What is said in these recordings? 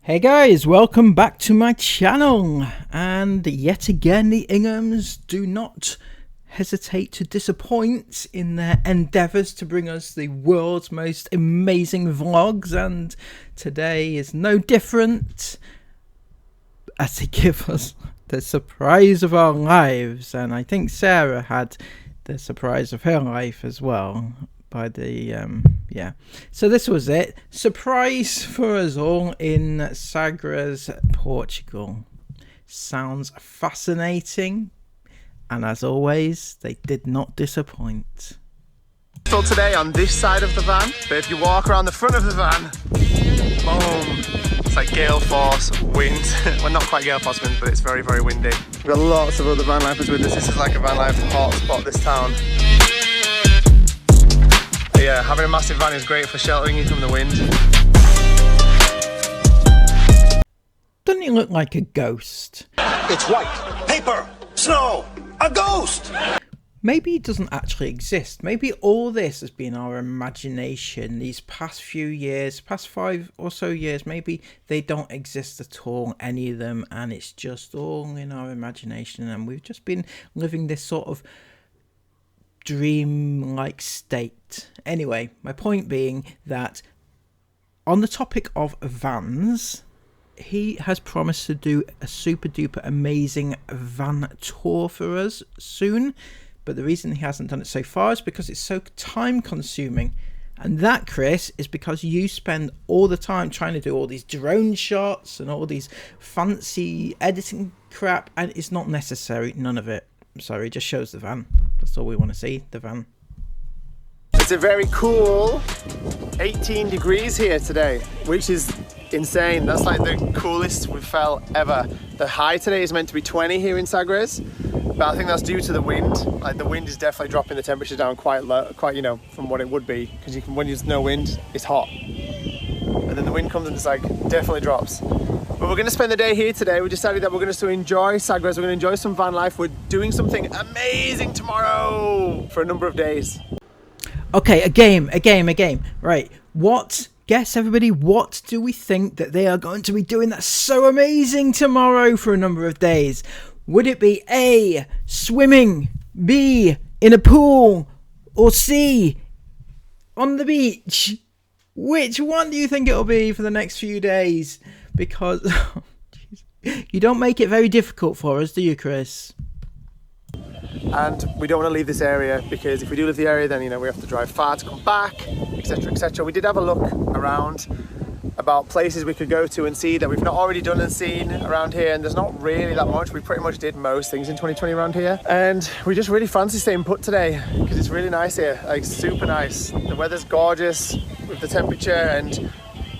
Hey guys, welcome back to my channel, and yet again the Inghams do not hesitate to disappoint in their endeavours to bring us the world's most amazing vlogs, and today is no different as they give us the surprise of our lives. And I think Sarah had the surprise of her life as well by the yeah, so this was it, surprise for us all in Sagres, Portugal. Sounds fascinating, and as always they did not disappoint. So today on this side of the van, but if you walk around the front of the van, boom, it's like gale force wind. Well, not quite gale force wind, but it's very, very windy. We've got lots of other van lifers with us. This is like a van life hotspot, this town. Yeah, having a massive van is great for sheltering you from the wind. Doesn't he look like a ghost? It's white, paper, snow, a ghost! Maybe he doesn't actually exist. Maybe all this has been our imagination these past few years, past 5 or so years. Maybe they don't exist at all, any of them, and it's just all in our imagination, and we've just been living this sort of dream-like state. Anyway, my point being that on the topic of vans, he has promised to do a super duper amazing van tour for us soon, but the reason he hasn't done it so far is because it's so time consuming. And that, Chris, is because you spend all the time trying to do all these drone shots and all these fancy editing crap, and it's not necessary, none of it. Sorry, just shows the van. That's all we want to see, the van. It's a very cool 18 degrees here today, which is insane. That's like the coolest we've felt ever. The high today is meant to be 20 here in Sagres, but I think that's due to the wind. Like, the wind is definitely dropping the temperature down quite low, you know, from what it would be, because you can, when there's no wind, it's hot. And then the wind comes and it's like, definitely drops. But we're going to spend the day here today. We decided that we're going to enjoy Sagres, we're going to enjoy some van life. We're doing something amazing tomorrow for a number of days. Okay, a game. Right, guess everybody, what do we think that they are going to be doing that's so amazing tomorrow for a number of days? Would it be A, swimming, B, in a pool, or C, on the beach? Which one do you think it'll be for the next few days? Because oh, you don't make it very difficult for us, do you, Chris? And we don't want to leave this area, because if we do leave the area, then, you know, we have to drive far to come back, etc, etc. We did have a look around about places we could go to and see that we've not already done and seen around here, and there's not really that much. We pretty much did most things in 2020 around here, and we just really fancy staying put today because it's really nice here, like super nice. The weather's gorgeous with the temperature, and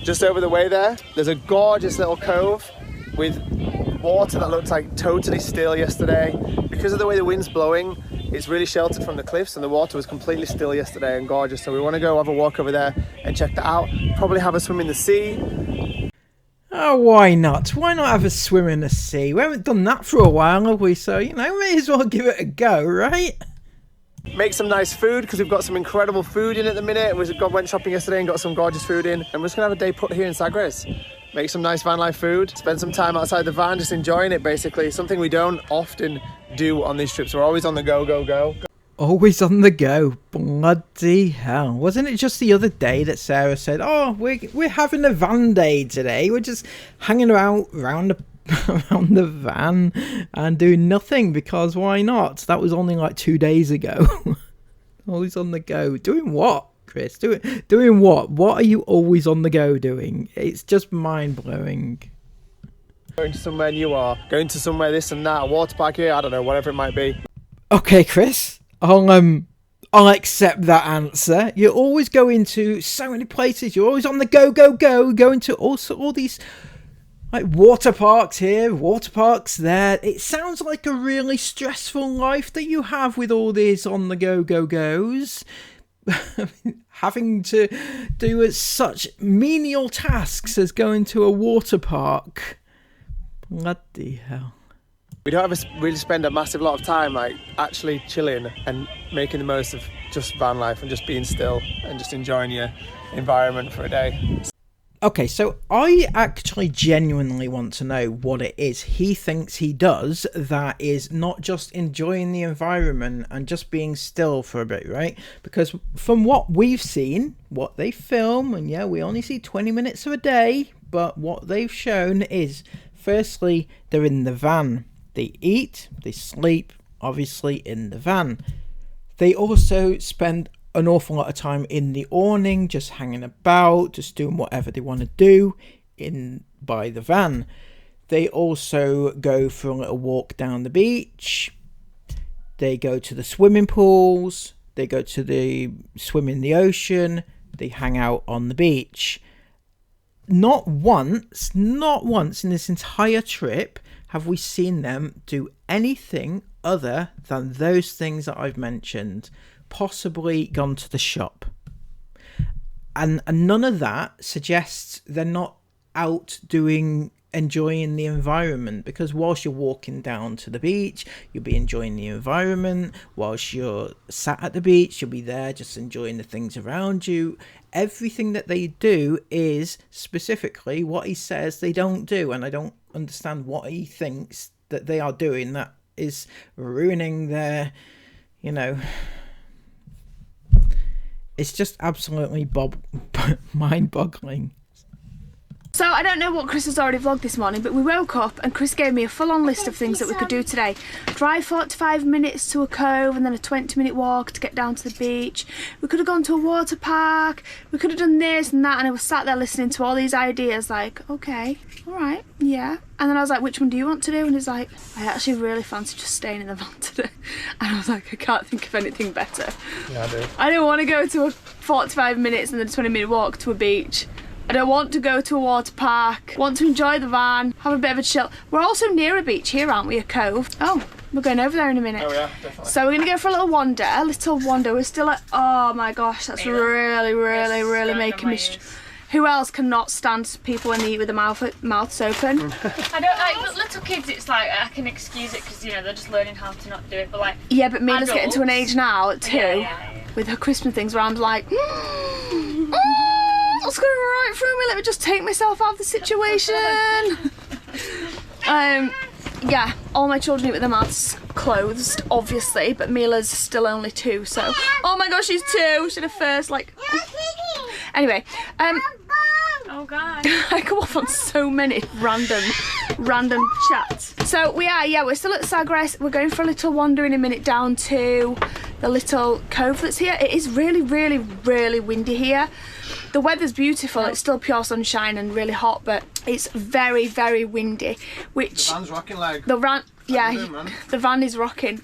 just over the way there's a gorgeous little cove with water that looked like totally still yesterday. Because of the way the wind's blowing, it's really sheltered from the cliffs, and the water was completely still yesterday and gorgeous. So we want to go have a walk over there and check that out. Probably have a swim in the sea. Oh, why not? Why not have a swim in the sea? We haven't done that for a while, have we? So, you know, may as well give it a go, right? Make some nice food, because we've got some incredible food in at the minute. We went shopping yesterday and got some gorgeous food in, and we're just gonna have a day put here in Sagres. Make some nice van life food, spend some time outside the van just enjoying it, basically. Something we don't often do on these trips. We're always on the go, go, go. Always on the go. Bloody hell. Wasn't it just the other day that Sarah said, oh, we're having a van day today. We're just hanging around around the van and doing nothing, because why not? That was only like 2 days ago. Always on the go. Doing what, Chris? Doing what? What are you always on the go doing? It's just mind-blowing. Going to somewhere new, or going to somewhere this and that, a water park here, I don't know, whatever it might be. Okay, Chris, I'll accept that answer. You're always going to so many places. You're always on the go, go, go, going to all these like water parks here, water parks there. It sounds like a really stressful life that you have with all these on the go, go, goes. Having to do such menial tasks as going to a water park. Bloody hell. We don't ever really spend a massive lot of time like actually chilling and making the most of just van life and just being still and just enjoying your environment for a day. Okay, so I actually genuinely want to know what it is he thinks he does that is not just enjoying the environment and just being still for a bit, right? Because from what we've seen, what they film, and yeah, we only see 20 minutes of a day, but what they've shown is, firstly, they're in the van. They eat, they sleep, obviously, in the van. They also spend an awful lot of time in the awning, just hanging about, just doing whatever they want to do by the van. They also go for a little walk down the beach. They go to the swimming pools. They go to the swim in the ocean. They hang out on the beach. Not once in this entire trip have we seen them do anything other than those things that I've mentioned. Possibly gone to the shop, and none of that suggests they're not out enjoying the environment, because whilst you're walking down to the beach, you'll be enjoying the environment. Whilst you're sat at the beach, you'll be there just enjoying the things around you. Everything that they do is specifically what he says they don't do, and I don't understand what he thinks that they are doing that is ruining their, it's just absolutely mind-boggling. So I don't know what Chris has already vlogged this morning, but we woke up and Chris gave me a full-on list of things that we could do today. Drive 45 minutes to a cove and then a 20-minute walk to get down to the beach. We could have gone to a water park. We could have done this and that, and I was sat there listening to all these ideas like, okay, all right, yeah. And then I was like, which one do you want to do? And he's like, I actually really fancy just staying in the van today. And I was like, I can't think of anything better. Yeah, I do. I don't want to go to a 45 minutes and then a 20-minute walk to a beach. I don't want to go to a water park. I want to enjoy the van, have a bit of a chill. We're also near a beach here, aren't we? A cove. Oh, we're going over there in a minute. Oh yeah, definitely. So we're going to go for a little wander. We're still at, oh my gosh, that's really making me... Who else cannot stand people when they eat with their mouths open? I don't like, with little kids, it's like, I can excuse it because, they're just learning how to not do it, but like... Yeah, but Mila's adults, getting to an age now, at 2, with her Christmas things where I'm like, what's going right through me? Let me just take myself out of the situation. Yeah, all my children eat with their mouths closed, obviously, but Mila's still only 2, so... Oh my gosh, she's 2! She's the first, like... Anyway, oh god. I go off on so many random chats. So we're still at Sagres. We're going for a little wander in a minute down to the little cove that's here. It is really windy here. The weather's beautiful, it's still pure sunshine and really hot, but it's very windy. Which The van's rocking like. the van is rocking.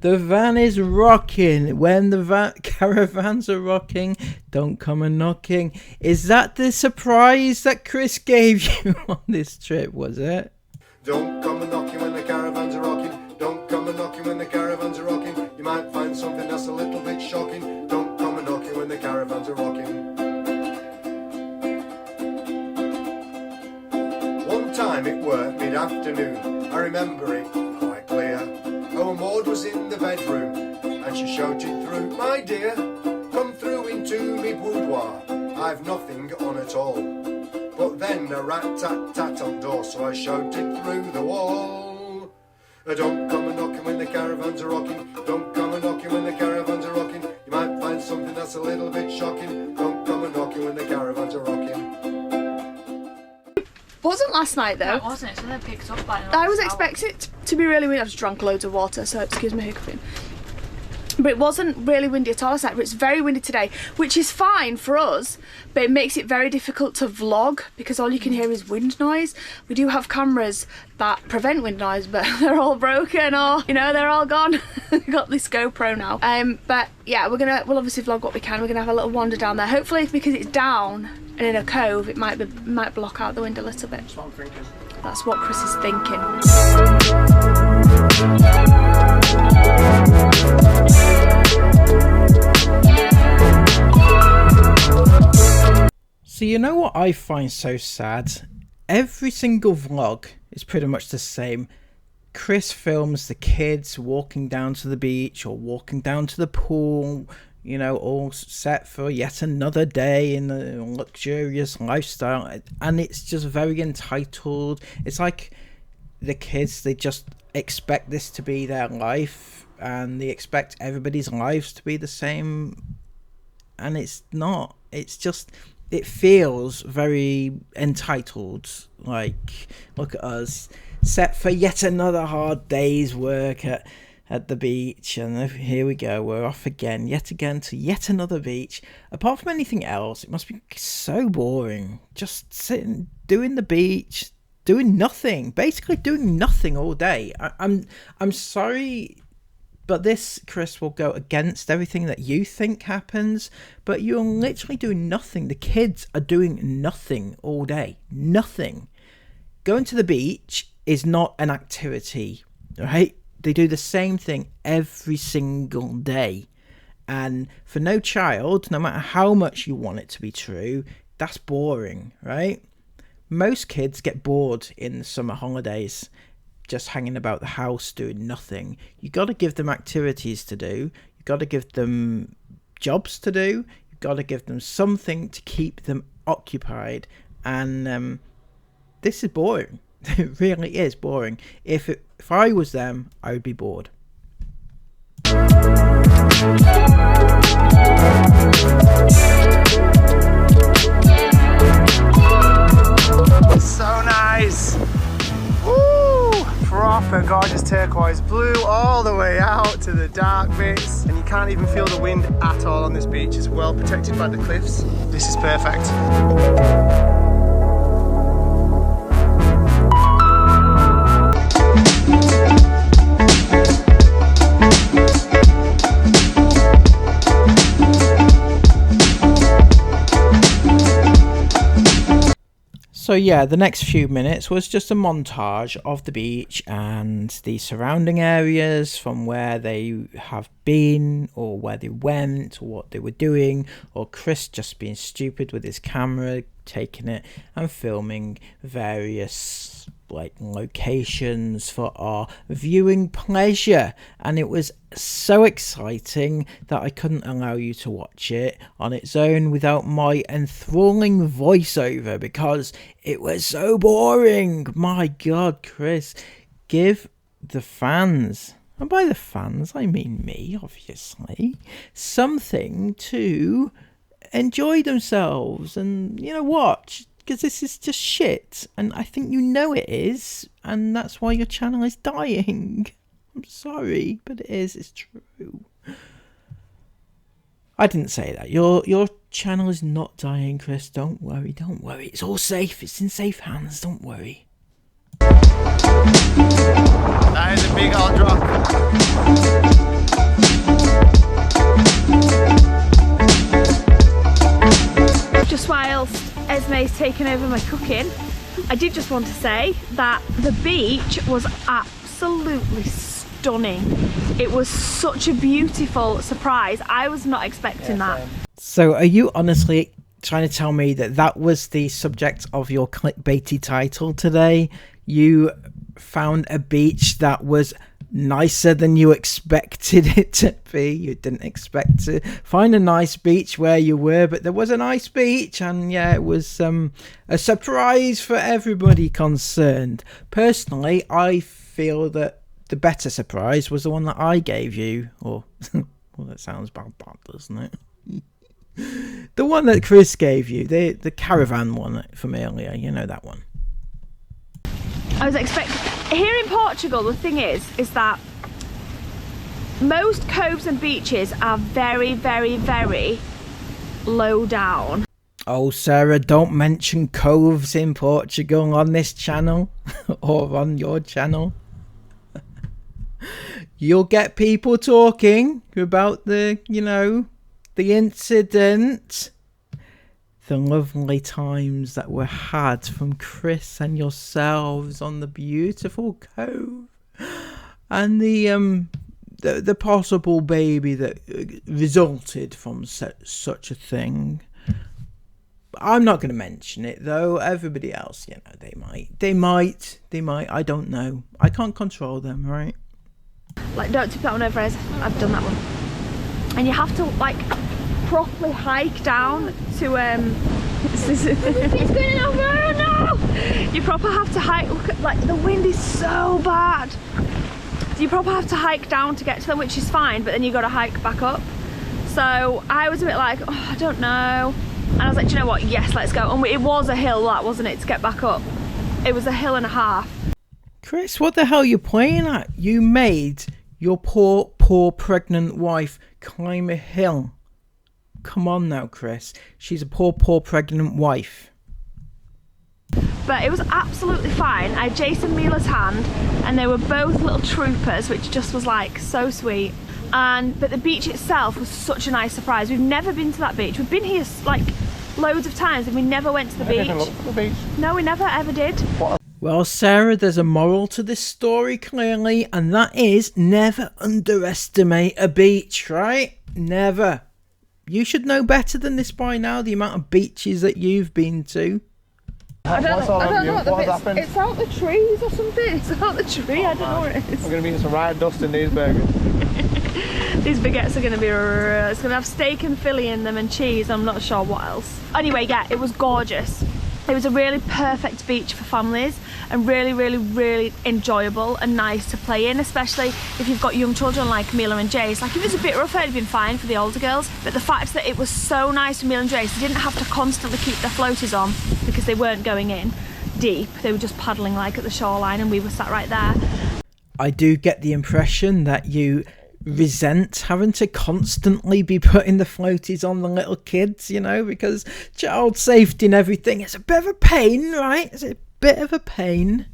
The van is rocking. When the caravans are rocking, don't come a knocking. Is that the surprise that Chris gave you on this trip, was it? Don't come a knocking when the caravans are rocking. Don't come a knocking when the caravans are rocking. You might find something that's a little bit shocking. Don't come a knocking when the caravans are rocking. One time it were mid-afternoon. I remember it quite clear. Our Maud was in the bedroom and she shouted through, my dear, come through into me boudoir. I've nothing on at all. But then a rat-tat-tat on door, so I shouted through the wall. Don't come a knocking when the caravans are rocking. Don't come a knocking when the caravans are rocking. You might find something that's a little bit shocking. Don't come a knocking when the caravans are rocking. Wasn't last night though. No, it wasn't, so they picked up by I was expecting it to be really windy. I just drank loads of water, so excuse me hiccuping. But it wasn't really windy at all last night, but it's very windy today, which is fine for us, but it makes it very difficult to vlog because all you can hear is wind noise. We do have cameras that prevent wind noise, but they're all broken or, they're all gone. We've got this GoPro now. But yeah, we'll obviously vlog what we can. We're gonna have a little wander down there. Hopefully, because it's down and in a cove, it might block out the wind a little bit. That's what I'm thinking. That's what Chris is thinking. So you know what I find so sad? Every single vlog is pretty much the same. Chris films the kids walking down to the beach or walking down to the pool, you know, all set for yet another day in a luxurious lifestyle, and it's just very entitled. It's like the kids, they just expect this to be their life, and they expect everybody's lives to be the same, and it's not. It's just, it feels very entitled. Like, look at us, set for yet another hard day's work at the beach, and here we go, we're off again, yet again, to yet another beach. Apart from anything else, it must be so boring, just sitting, doing the beach, doing nothing, basically doing nothing all day. I'm sorry, but this, Chris, will go against everything that you think happens, but you're literally doing nothing. The kids are doing nothing all day. Nothing. Going to the beach is not an activity, right? They do the same thing every single day. And for no child, no matter how much you want it to be true, that's boring, right? Most kids get bored in the summer holidays, just hanging about the house doing nothing. You got to give them activities to do. You got to give them jobs to do. You got to give them something to keep them occupied. And this is boring. It really is boring. If I was them, I would be bored. So nice. Woo! Proper gorgeous turquoise blue all the way out to the dark bits, and you can't even feel the wind at all on this beach. It's well protected by the cliffs. This is perfect. So yeah, the next few minutes was just a montage of the beach and the surrounding areas from where they have been, or where they went, or what they were doing, or Chris just being stupid with his camera, taking it and filming various like locations for our viewing pleasure. And it was so exciting that I couldn't allow you to watch it on its own without my enthralling voiceover, because it was so boring. My God, Chris, give the fans, and by the fans I mean me obviously, something to enjoy themselves and, you know, watch, because this is just shit, and I think you know it is, and that's why your channel is dying. I'm sorry, but it is. It's true. I didn't say that. Your channel is not dying, Chris. Don't worry. Don't worry. It's all safe. It's in safe hands. Don't worry. That is a big old drop. Just whilst Esme's taken over my cooking, I did just want to say that the beach was absolutely stunning. It was such a beautiful surprise. I was not expecting that. So are you honestly trying to tell me that that was the subject of your clickbaity title today? You found a beach that was nicer than you expected it to be. You didn't expect to find a nice beach where you were, but there was a nice beach, and yeah, it was a surprise for everybody concerned. Personally, I feel that the better surprise was the one that I gave you, or well, that sounds bad, doesn't it? The one that Chris gave you, the Caravan one from earlier, you know, that one. I was expecting, here in Portugal, the thing is that most coves and beaches are very, very, very low down. Oh, Sarah, don't mention coves in Portugal on this channel or on your channel. You'll get people talking about the, you know, the incident. The lovely times that were had from Chris and yourselves on the beautiful cove, and the possible baby that resulted from such a thing. I'm not going to mention it though. Everybody else, you know, they might. I don't know. I can't control them, right? Like, don't tip that one over, Ez. I've done that one. and you have to like properly hike down to it's going over, no! You proper have to hike. Look at, like, the wind is so bad. So you proper have to hike down to get to them, which is fine, but then you got to hike back up. So I was a bit like, oh, I don't know. And I was like, do you know what? Yes, let's go. And it was a hill, that wasn't it, to get back up. It was a hill and a half. Chris, what the hell are you playing at? You made your poor pregnant wife climb a hill. Come on now, Chris. She's a poor pregnant wife. But it was absolutely fine. I had Jason Mila's hand, and they were both little troopers, which just was like so sweet. But the beach itself was such a nice surprise. We've never been to that beach. We've been here like loads of times, and we never went to the beach. Look for the beach. No, we never ever did. Well, Sarah, there's a moral to this story, clearly, and that is never underestimate a beach, right? Never. You should know better than this by now, the amount of beaches that you've been to. I don't know what the What's bits, happened? it's out the trees or something. It's out the tree, I don't know what it is. We're going to be eating some right dust in these burgers. These baguettes are going to be, it's going to have steak and Philly in them and cheese, I'm not sure what else. Anyway, yeah, it was gorgeous. It was a really perfect beach for families, and really enjoyable and nice to play in, especially if you've got young children like Mila and Jace. Like, if it was a bit rougher, it'd been fine for the older girls, but the fact that it was so nice for Mila and Jace, they didn't have to constantly keep their floaties on because they weren't going in deep. They were just paddling like at the shoreline, and we were sat right there. I do get the impression that you resent having to constantly be putting the floaties on the little kids, you know, because child safety and everything, it's a bit of a pain, right? It's a bit of a pain.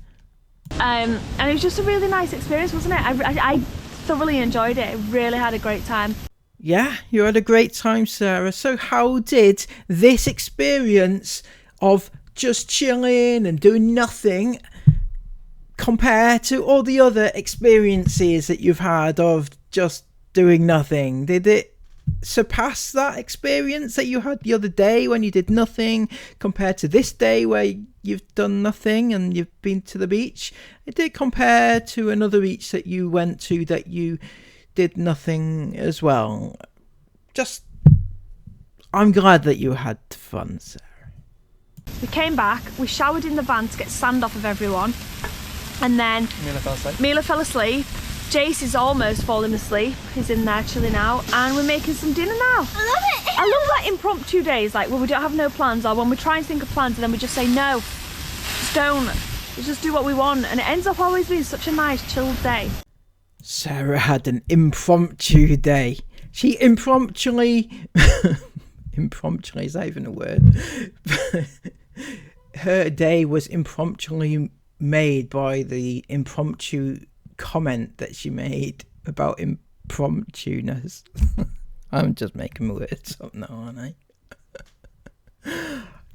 And it was just a really nice experience, wasn't it? I thoroughly enjoyed it. I really had a great time. Yeah, you had a great time, Sarah. So how did this experience of just chilling and doing nothing compare to all the other experiences that you've had of just doing nothing? Did it surpass that experience that you had the other day when you did nothing compared to this day where you've done nothing and you've been to the beach? It did compare to another beach that you went to that you did nothing as well. Just, I'm glad that you had fun, Sarah. We came back, we showered in the van to get sand off of everyone, and then Mila fell asleep. Jace is almost falling asleep. He's in there chilling out, and we're making some dinner now. I love it. I love that impromptu days, like when we don't have no plans, or when we try and think of plans and then we just say no, just don't. We just do what we want, and it ends up always being such a nice chilled day. Sarah had an impromptu day. She impromptually is that even a word? Her day was impromptually made by the impromptu comment that she made about impromptuness. I'm just making words up now, aren't I?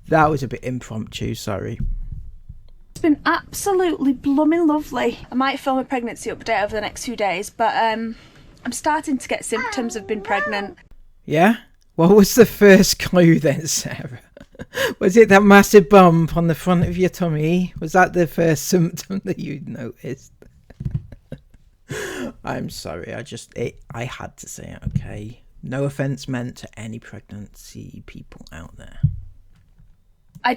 That was a bit impromptu, sorry. It's been absolutely blooming lovely. I might film a pregnancy update over the next few days, but I'm starting to get symptoms of being pregnant. Yeah? What was the first clue then, Sarah? Was it that massive bump on the front of your tummy? Was that the first symptom that you noticed? I'm sorry, I had to say it, okay? No offence meant to any pregnancy people out there. I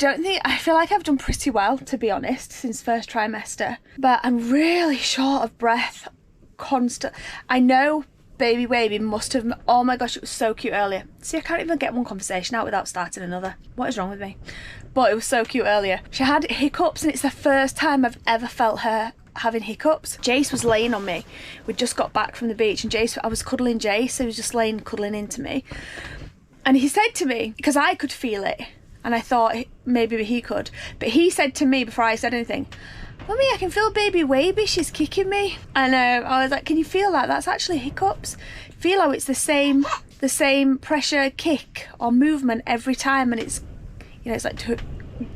feel like I've done pretty well, to be honest, since first trimester, but I'm really short of breath, constant. I know baby Wavy must have, oh my gosh, it was so cute earlier. See, I can't even get one conversation out without starting another. What is wrong with me? But it was so cute earlier. She had hiccups, and it's the first time I've ever felt her having hiccups. Jace was laying on me. We'd just got back from the beach, and I was cuddling Jace. He was just cuddling into me. And he said to me, because I could feel it, and I thought maybe he could, but he said to me before I said anything, "Mummy, I can feel baby Wavy, she's kicking me." And I was like, "Can you feel that? That's actually hiccups. Feel how it's the same pressure kick or movement every time, and it's, you know, it's like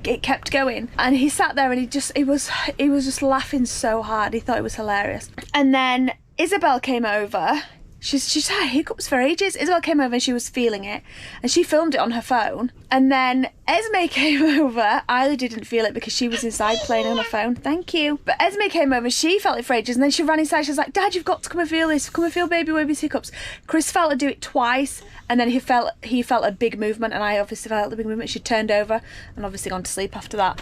it kept going." And he sat there and he was just laughing so hard. He thought it was hilarious. And then Isabel came over She's had hiccups for ages. Isabel came over and she was feeling it, and she filmed it on her phone. And then Esme came over. Isla didn't feel it because she was inside playing on her phone. Thank you. But Esme came over, she felt it for ages, and then she ran inside. She was like, Dad, you've got to come and feel this. Come and feel baby Webby's hiccups. Chris felt her do it twice, and then he felt a big movement, and I obviously felt the big movement. She turned over and obviously gone to sleep after that.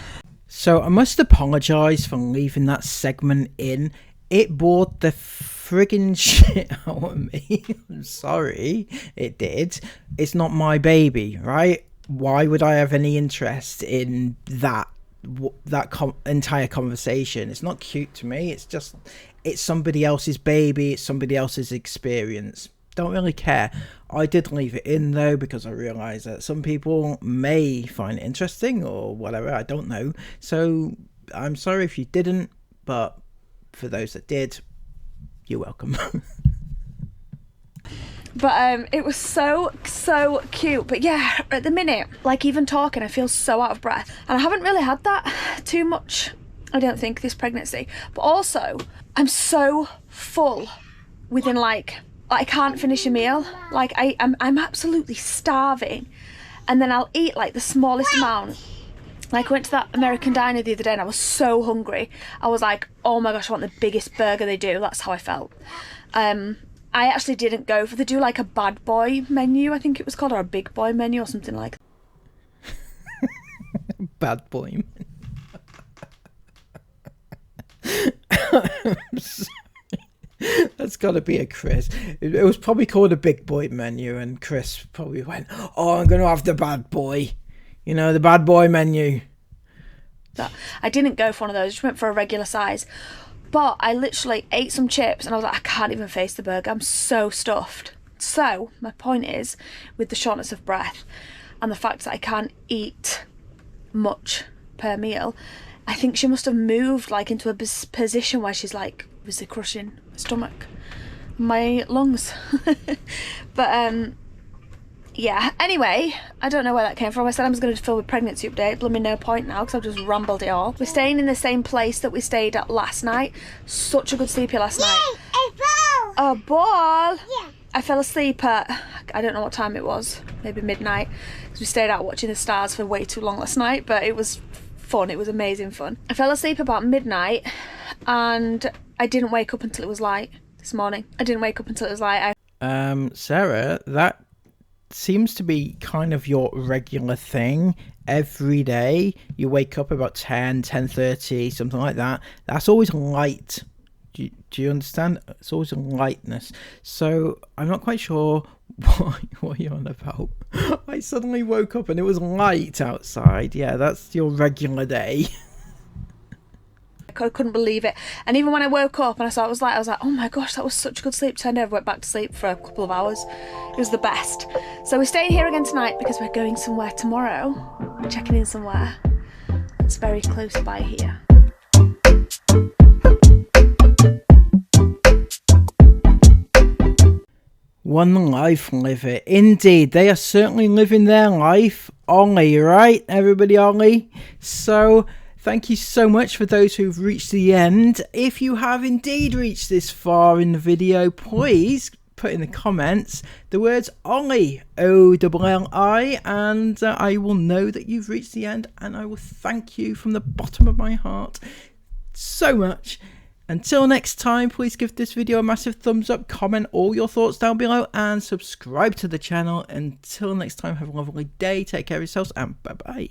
So I must apologise for leaving that segment in. It bored the friggin' shit out of me. I'm sorry, it did. It's not my baby, right? Why would I have any interest in that entire conversation? It's not cute to me. It's somebody else's baby. It's somebody else's experience. Don't really care. I did leave it in though because I realised that some people may find it interesting or whatever. I don't know. So I'm sorry if you didn't, but for those that did, you're welcome. But it was so cute. But yeah, at the minute, like even talking, I feel so out of breath, and I haven't really had that too much, I don't think, this pregnancy. But also I'm so full within like I can't finish a meal. Like I'm absolutely starving, and then I'll eat like the smallest amount. Like I went to that American diner the other day and I was so hungry. I was like, oh my gosh, I want the biggest burger they do. That's how I felt. I actually didn't go for, they do like a bad boy menu, I think it was called, or a big boy menu or something like that. Bad boy. I'm sorry. That's got to be a Chris. It was probably called a big boy menu, and Chris probably went, oh, I'm going to have the bad boy. You know, the bad boy menu. I didn't go for one of those. I just went for a regular size. But I literally ate some chips and I was like, I can't even face the burger. I'm so stuffed. So my point is, with the shortness of breath and the fact that I can't eat much per meal, I think she must have moved like into a position where she's like, was it crushing my stomach, my lungs? But yeah, anyway, I don't know where that came from. I said I was going to film a pregnancy update. Blooming no point now because I've just rambled it all. We're staying in the same place that we stayed at last night. Such a good sleep here last night. A ball! A ball? Yeah. I fell asleep at, I don't know what time it was, maybe midnight. Because we stayed out watching the stars for way too long last night, but it was fun. It was amazing fun. I fell asleep about midnight and I didn't wake up until it was light this morning. I didn't wake up until it was light. Sarah, that seems to be kind of your regular thing every day. You wake up about 10:30, something like that. That's always light. Do you understand? It's always a lightness. So I'm not quite sure what you're on about. I suddenly woke up and it was light outside. Yeah, that's your regular day. I couldn't believe it. And even when I woke up and I saw it was light, I was like, oh my gosh, that was such a good sleep. Turned over, went back to sleep for a couple of hours. It was the best. So we're staying here again tonight because we're going somewhere tomorrow. We're checking in somewhere. It's very close by here. One life live it. Indeed, they are certainly living their life. Ollie, right? Everybody Ollie? So thank you so much for those who've reached the end. If you have indeed reached this far in the video, please put in the comments the words Ollie, O-L-L-I, and I will know that you've reached the end, and I will thank you from the bottom of my heart so much. Until next time, please give this video a massive thumbs up, comment all your thoughts down below, and subscribe to the channel. Until next time, have a lovely day, take care of yourselves, and bye bye.